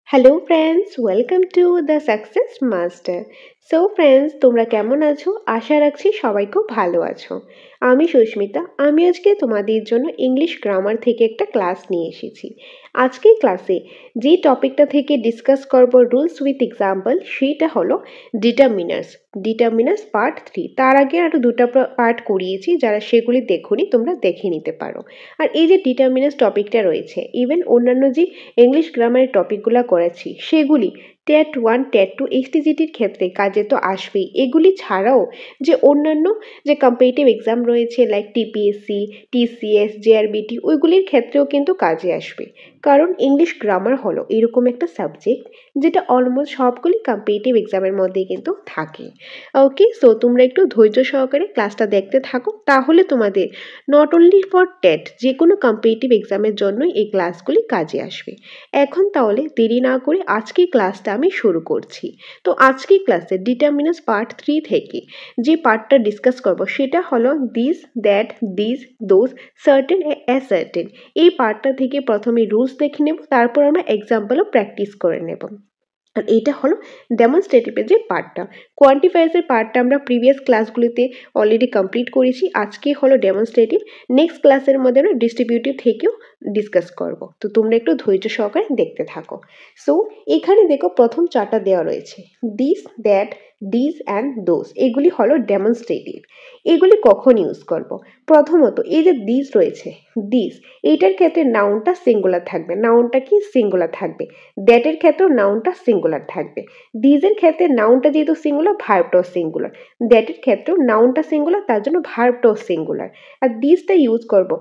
Hello friends, welcome to the success master. So friends, তোমরা কেমন আছো? আশা রাখছি সবাই খুব ভালো আছো। আমি সুস্মিতা। আমি আজকে তোমাদের জন্য ইংলিশ গ্রামার থেকে একটা ক্লাস নিয়ে এসেছি। আজকের ক্লাসে যে টপিকটা থেকে ডিসকাস করব রুলস উইথ এক্সাম্পল, সেটা হলো ডিটারমিনার্স। Determiners part 3। তার আগে আরও দুটো পার্ট করিয়েছি, যারা সেগুলি দেখোনি তোমরা দেখে নিতে পারো। আর এই যে ডিটারমিনার্স টপিকটা রয়েছে, ইভেন অন্যান্য যে ইংলিশ গ্রামারের টপিকগুলো করেছি সেগুলি টেট 1 টেট 2 এসটিজিটির ক্ষেত্রে কাজে তো আসবেই। এগুলি ছাড়াও যে অন্যান্য যে কম্পিটিটিভ এক্সাম রয়েছে লাইক টিপিএসসি, টিসিএস, জেআরবিটি, ওইগুলির ক্ষেত্রেও কিন্তু কাজে আসবে। কারণ ইংলিশ গ্রামার হলো এরকম একটা সাবজেক্ট যেটা অলমোস্ট সবগুলি কম্পিটিটিভ এক্সামের মধ্যেই কিন্তু থাকে। ওকে, সো তোমরা একটু ধৈর্য সহকারে ক্লাসটা দেখতে থাকো, তাহলে তোমাদের নট অনলি ফর টেট, যে কোনো কম্পিটিটিভ এক্সামের জন্যই এই ক্লাসগুলি কাজে আসবে। এখন তাহলে দেরি না করে আজকের ক্লাসটা আমি শুরু করছি। তো আজকের ক্লাসে ডিটারমিনার্স পার্ট 3 থেকে যে পার্টটা ডিসকাস করব সেটা হলো this, that, this, those, certain, ascertain. এই পার্টটা থেকে প্রথমে রুলস দেখে নেব, তারপর আমরা এক্সাম্পলও প্র্যাকটিস করে নেব। আর এইটা হলো ডেমনস্ট্রেটিভের যে পার্টটা। কোয়ান্টিফায়ার্সের পার্টটা আমরা প্রিভিয়াস ক্লাসগুলিতে অলরেডি কমপ্লিট করেছি। আজকে হলো ডেমনস্ট্রেটিভ। নেক্সট ক্লাসের মধ্যে আমরা ডিস্ট্রিবিউটিভ থেকেও ডিসকাস করব। তো তোমরা একটু ধৈর্য সহকারে দেখতে থাকো। সো এখানে দেখো প্রথম চারটা দেওয়া রয়েছে, this, that, this and those. এগুলি হলো ডেমনস্ট্রেটিভ। এগুলি কখন ইউজ করব? প্রথমত এই যে দিস রয়েছে, দিস, এইটার ক্ষেত্রে নাউনটা সিঙ্গুলার থাকবে। নাউনটা কি সিঙ্গুলার থাকবে। দ্যাটের ক্ষেত্রেও নাউনটা সিঙ্গুলার থাকবে। দিজের ক্ষেত্রে নাউনটা যেহেতু সিঙ্গুলার, ভার্বটাও সিঙ্গুলার। দ্যাটের ক্ষেত্রেও নাউনটা সিঙ্গুলার, তার জন্য ভার্বটাও সিঙ্গুলার। আর দিসটা ইউজ করব,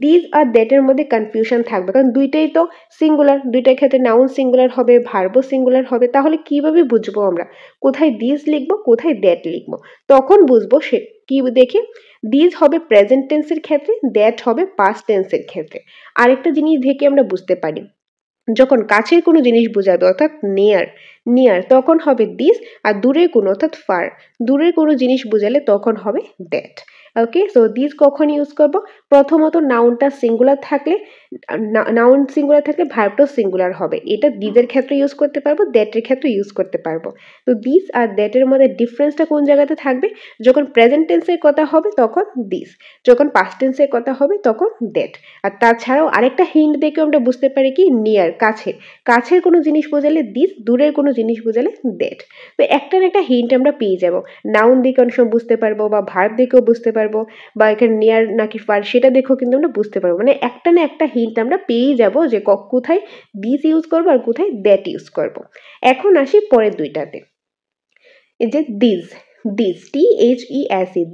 দিজ আর দ্যাটের মধ্যে কনফিউশন থাকবে, কারণ দুইটাই তো সিঙ্গুলার। দুইটার ক্ষেত্রে নাউন সিঙ্গুলার হবে, ভার্বও সিঙ্গুলার হবে। তাহলে কিভাবে বুঝবো আমরা কোথায় দিজ লিখবো, কোথায় দ্যাট লিখবো? তখন বুঝবো সে কি দেখে, দিজ হবে প্রেজেন্ট টেন্সের ক্ষেত্রে, দ্যাট হবে পাস্ট টেন্সের ক্ষেত্রে। আরেকটা জিনিস দেখে আমরা বুঝতে পারি, যখন কাছের কোনো জিনিস বোঝাবে অর্থাৎ নিয়ার, নিয়ার তখন হবে দিস। আর দূরের কোনো অর্থাৎ ফার, দূরের কোনো জিনিস বোঝালে তখন হবে দ্যাট। ওকে, সো দিস কখন ইউজ করব? প্রথমত নাউনটা সিঙ্গুলার থাকলে, নাউন সিঙ্গুলার থাকলে ভার্বটাও সিঙ্গুলার হবে। এটা দিসের ক্ষেত্রে ইউজ করতে পারবো, দ্যাটের ক্ষেত্রে ইউজ করতে পারবো। তো দিস আর দ্যাটের মধ্যে ডিফারেন্সটা কোন জায়গাতে থাকবে? যখন প্রেজেন্ট টেন্সের কথা হবে তখন দিস, যখন পাস্ট টেন্সের কথা হবে তখন দ্যাট। আর তাছাড়াও আরেকটা হিন্ট দেখে আমরা বুঝতে পারি কি, নিয়ার, কাছে, কাছের কোনো জিনিস বোঝালে দিস, দূরের কোনো জিনিস বোঝালে দ্যাট। তো একটা না একটা হিন্ট আমরা পেয়ে যাব। নাউন দেখে অনেক সময় বুঝতে পারবো, বা ভার্ব দেখেও বুঝতে পারবো, বা এখানে নিয়ার নাকি ফার সেটা দেখেও কিন্তু আমরা বুঝতে পারবো। মানে একটা না একটা হিন্ট আমরা পেয়েই যাব যে কোথায় দিস ইউজ করবো আর কোথায় দ্যাট ইউজ করবো। এখন আসি পরের দুইটাতে। এই যে দিস, দিস, THES,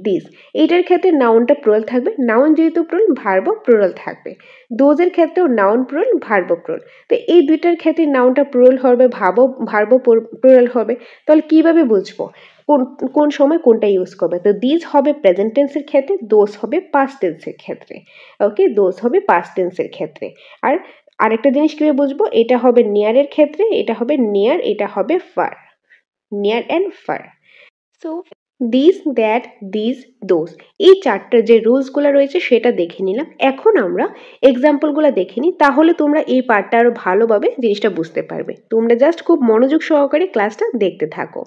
দিস, এইটার ক্ষেত্রে নাউনটা প্লুরাল থাকবে। নাউন যেহেতু প্লুরাল, ভার্বও প্লুরাল থাকবে। দোজের ক্ষেত্রেও নাউন প্লুরাল, ভার্বও প্লুরাল। তো এই দুইটার ক্ষেত্রে নাউনটা প্লুরাল হবে, ভার্বও প্লুরাল হবে। তাহলে কিভাবে বুঝবো কোন কোন সময় কোনটা ইউজ করবে? তো দিস হবে প্রেজেন্ট টেন্সের ক্ষেত্রে, দোজ হবে পাস্ট টেন্সের ক্ষেত্রে। ওকে, দোজ হবে পাস্ট টেন্সের ক্ষেত্রে। আর আরেকটা জিনিস কিভাবে বুঝবো, এটা হবে নিয়ারের ক্ষেত্রে, এটা হবে নিয়ার, এটা হবে far, near and far. So this, that, this, those, এই চারটার যে রুলসগুলো রয়েছে সেটা দেখে নিলাম। এখন আমরা এক্সাম্পলগুলো দেখে নিই, তাহলে তোমরা এই পার্টটা আরও ভালোভাবে জিনিসটা বুঝতে পারবে। তোমরা জাস্ট খুব মনোযোগ সহকারে ক্লাসটা দেখতে থাকো।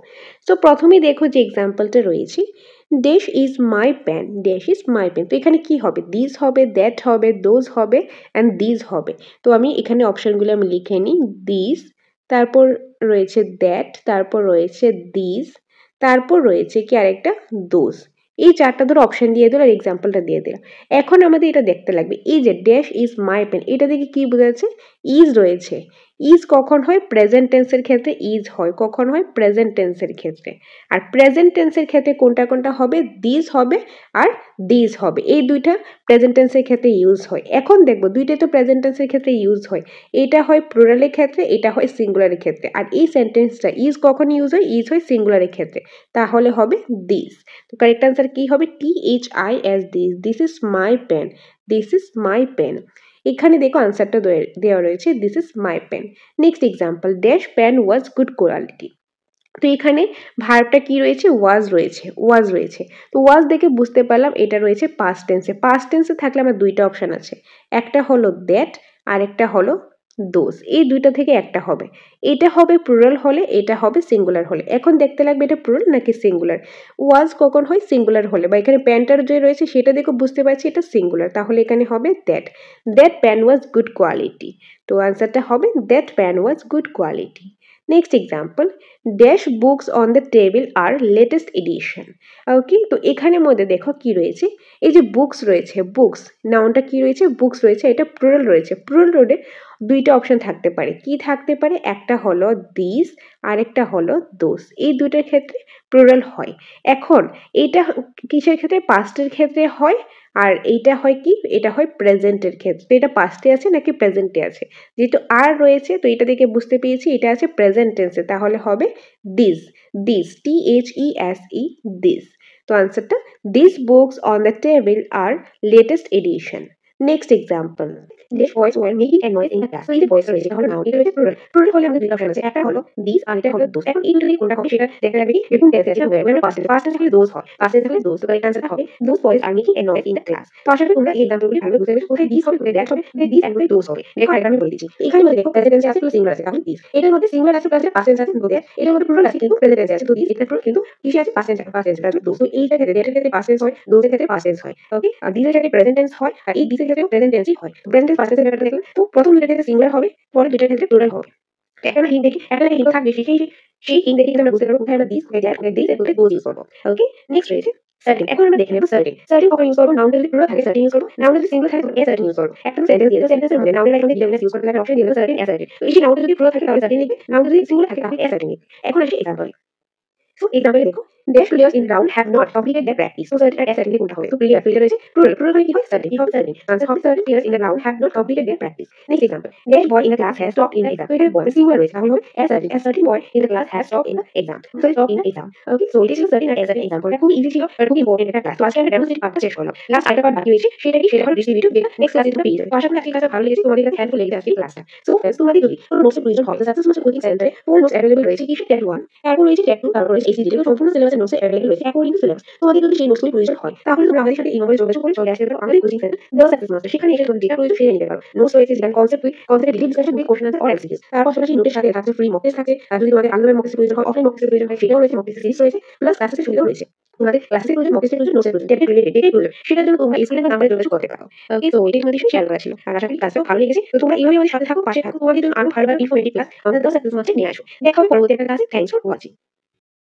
সো প্রথমেই দেখো যে এক্সাম্পলটা রয়েছে, dash is my pen, dash is my pen. তো এখানে কি হবে? দিস হবে, দ্যাট হবে, দোজ হবে অ্যান্ড দিস হবে। তো আমি এখানে অপশানগুলো আমি লিখে নিই, দিস, তারপর রয়েছে দ্যাট, তারপর রয়েছে দিস, তারপর রয়েছে কি আরেকটা, দোজ। এই চারটা ধরো অপশন দিয়ে দিল আর এক্সাম্পলটা দিয়ে দিলাম। এখন আমাদের এটা দেখতে লাগবে, এই যে ড্যাশ ইজ মাই পেন, এটা দেখে কি বোঝা যাচ্ছে? ইজ রয়েছে। ইজ কখন হয়? প্রেজেন্ট টেন্সের ক্ষেত্রে ইজ হয়। কখন হয়? প্রেজেন্ট টেন্সের ক্ষেত্রে। আর প্রেজেন্ট টেন্সের ক্ষেত্রে কোনটা কোনটা হবে? দিস হবে আর দিস হবে। এই দুইটা প্রেজেন্ট টেন্সের ক্ষেত্রে ইউজ হয়। এখন দেখবো দুইটাই তো প্রেজেন্ট টেন্সের ক্ষেত্রে ইউজ হয়। এটা হয় প্লুরালের ক্ষেত্রে, এটা হয় সিঙ্গুলারের ক্ষেত্রে। আর এই সেন্টেন্সটা ইজ কখন ইউজ হয়? ইজ হয় সিঙ্গুলারের ক্ষেত্রে। তাহলে হবে দিস। তো কারেক্ট আনসার কি হবে? THIS, this, this is my pen, this is my pen. এখানে দেখো আনসারটা দেওয়া রয়েছে, this is my pen. Next example, dash pen was good quality. তো এখানে ভার্বটা কি রয়েছে? ওয়াজ রয়েছে, ওয়াজ রয়েছে। তো ওয়াজ দেখে বুঝতে পারলাম এটা রয়েছে পাস্ট টেন্সে। পাস্ট টেন্সে থাকলে আমার দুইটা অপশান আছে, একটা হলো দ্যাট আর একটা হলো দোজ, এই দুইটা থেকে একটা হবে। এটা হবে প্লুরাল হলে, এটা হবে সিঙ্গুলার হলে। এখন দেখতে লাগবে এটা প্লুরাল নাকি সিঙ্গুলার। ওয়াজ কখন হয়? সিঙ্গুলার হলে, বা এখানে প্যান্টার যে রয়েছে সেটা দেখে বুঝতে পারছি এটা সিঙ্গুলার, তাহলে এখানে হবে that. That pan was good quality. তো আনসারটা হবে that pan was good quality. Next example, dash books on the table R latest edition. Okay, তো এখানের মধ্যে দেখো কি রয়েছে, এই যে বুকস রয়েছে, বুকস নাউনটা কি রয়েছে, বুকস রয়েছে, এটা প্লুরাল রয়েছে। প্লুরাল রোডে দুইটা অপশন থাকতে পারে, কি থাকতে পারে, একটা হলো দিস আর একটা হলো দোস, এই দুইটার ক্ষেত্রে প্লুরাল হয়। এখন এটা কিসের ক্ষেত্রে? পাস্টের ক্ষেত্রে হয়। আর এইটা হয় কি, এটা হয় প্রেজেন্টের ক্ষেত্রে। এটা পাস্টে আছে নাকি প্রেজেন্টে আছে? যেহেতু আর রয়েছে তো এটা দেখে বুঝতে পেরেছি এটা আছে প্রেজেন্ট টেন্সে, তাহলে হবে দিস। This, THESE, this. তো আনসারটা, this books on the table R latest edition. Next example, this boys were making a noise in the class. তো এই যে বয়েজ রয়েছে, এটা হলো নাউন, এটা রয়েছে প্লুরাল। প্লুরাল হলে আমাদের দুটো অপশন আছে, একটা হলো দিস আর এটা হলো দোস। এখন এই দুটো থেকে কোনটা হবে সেটা দেখতে লাগবে কি, দেখুন টেন্স আছে were, were past tense, past tense থাকলে দোস হয়, পাস্ট টেন্স থাকলে দোস। তো এর आंसरটা হবে those boys are making a noise in the class. তো আশা করি তোমরা এই এক্সাম্পলগুলি ভালো বুঝতে পেরেছো, কোথায় দিস হবে, কোথায় দ্যাট হবে, কোথায় দিস এন্ড কোথায় দোস হবে। দেখো আরেকবার আমি বলে দিচ্ছি, এখানে মধ্যে দেখো প্রেজেন্ট টেন্স আছে প্লাস সিঙ্গুলার আছে, তাহলে দিস। এটার মধ্যে সিঙ্গুলার আছে প্লাস পাস্ট টেন্স আছে তো দ্যাট। এটার মধ্যে প্লুরাল আছে কিন্তু প্রেজেন্ট টেন্স আছে তো দিস। এটা প্লুরাল কিন্তু কিসে আছে? পাস্ট টেন্স আছে, পাস্ট টেন্স আছে দোস। তো এইটার ক্ষেত্রে দ্যাটের ক্ষেত্রে পাস্ট টেন্স হয়, দোসের ক্ষেত্রে পাস্ট টেন্স হয়। ওকে, আর দিসের ক্ষেত্রে প্রেজেন্ট টেন্স হয়, আর এই দিসের ক্ষেত্রেও প্রেজেন্ট টেন্সই হয়। তো প্রেজেন্ট টেন্স পাস্ট টেন্সের ব্যাপারটা দেখলাম। তো প্রথম দুইটার ক্ষেত্রে সিঙ্গুলার হবে, পরের দুইটার ক্ষেত্রে প্লুরাল হবে। একটা না হিন্ট দেখি, একটা না হিন্ট থাকবে, সেই হিন্ট দেখে কিন্তু আমরা বুঝতে পারবো কোথায় আমরা দিস, কোথায় দ্যাট, কোথায় দিস, কোথায় দোজ ইউজ করবো। ওকে, নেক্সট রয়েছে সার্টেন। এখন আমরা দেখে নেব সার্টেন। সার্টেন কখন ইউজ করবো? নাউনটা যদি প্লুরাল থাকে সার্টেন ইউজ করবো, নাউনটা যদি সিঙ্গুলার থাকে তখন এ সার্টেন ইউজ করবো। একটা সেন্টেন্স দিয়ে সেন্টেন্সের মধ্যে নাউনের আগে আমাদের ইউজ করতে লাগে, অপশন দিয়ে সার্টেন, এ সার্টেন। তো এই যে নাউনটা যদি প্লুরাল থাকে তাহলে সার্টেন লিখবে, নাউনটা যদি সিঙ্গুলার থাকে তাহলে এ সার্টেন লিখবে। এখন আসি এক্সাম্পল। So example দেখো, their players in round have not completed their practice. So certain আর certainly কোনটা হবে? So player, player রয়েছে plural, plural মানে কি হয়? Certain, কি হবে? Certain। Answer হবে certain players in the round have not completed their practice. Next example, dash boy in the class has topped in the exam. So এখানে boy singular রয়েছে, তাহলে হবে a certain boy in the class has topped in the exam. So topped in the exam. Okay, so এটা ছিল certain R a certain example. এটা খুব easy ছিল আর খুব ইম্পর্টেন্ট একটা ক্লাস। তো আজকে আমরা ডেমনস্ট্রেটিভ পার্টটা শেষ করলাম। লাস্ট আরেকটা পার্ট বাকি রয়েছে, সেটা কি, সেটা হলো ডিস্ট্রিবিউটিভ, যেটা নেক্সট ক্লাসে তোমরা পেয়ে যাবে। তো আশা করি আজকের ক্লাসটা ভালো লেগেছে, তোমাদের কাছে হেল্পফুল লেগেছে আজকের ক্লাসটা। সো फ्रेंड्स, তোমাদের যদি কোনো নোটসের প্রয়োজন হয়, তো সাকসেস মাস্টার কোচিং সেন্টারে ফুল নোটস अवेलेबल রয়েছে। কি ট্যাট 1, তারপর রয়েছে ট্যাট 2, তারপর রয়েছে ACG, যেগুলো সম্পূর্ণ সিলেবাসের নোটস अवेलेबल রয়েছে অ্যাকর্ডিং টু সিলেবাস। তোমাদের যদি সেই নোটসগুলি প্রয়োজন হয় তাহলে তোমরা আমাদের সাথে এই নম্বরে যোগাযোগ করে চলে আসতে পারো আমাদের coaching centre the success master. সেখানে এসে তোমাদের যেটা প্রয়োজন সেটা নিতে পারো। নোটস রয়েছে, যেখানে কনসেপ্ট উইথ কনসেপ্টের detail discussion with question answer or MCQs. তার পাশাপাশি নোটের সাথে থাকছে ফ্রি মক টেস্ট থাকছে। আর যদি তোমাদের আলাদা মক টেস্টের প্রয়োজন হয়, অফলাইন মক টেস্টের প্রয়োজন হয়, সেটাও রয়েছে, মক টেস্ট সিরিজ রয়েছে, প্লাস ক্লাসের সুবিধাও রয়েছে। তোমাদের ক্লাসের প্রয়োজন, মক টেস্টের প্রয়োজন, নোটসের প্রয়োজন, যেটা রিলেটেড, যেটাই প্রয়োজন সেটার জন্য তোমরা স্ক্রিনে নাম্বারে যোগাযোগ করতে পারো। ওকে, তো এটাই তোমাদের সাথে শেয়ার করা ছিল। আর আশা করি ক্লাসটাও ভালো লেগেছে। তো তোমরা এইভাবে আমাদের সাথে থাকো, পাশে থাকো, তোমাদের জন্য আরো ভালো ভালো ইনফরমেটিভ ক্লাস আমাদের দ্য সাকসেস মাস্টারে নিয়ে আসো। দেখা হবে পরবর্তী একটা ক্লাসে। Thanks for watching.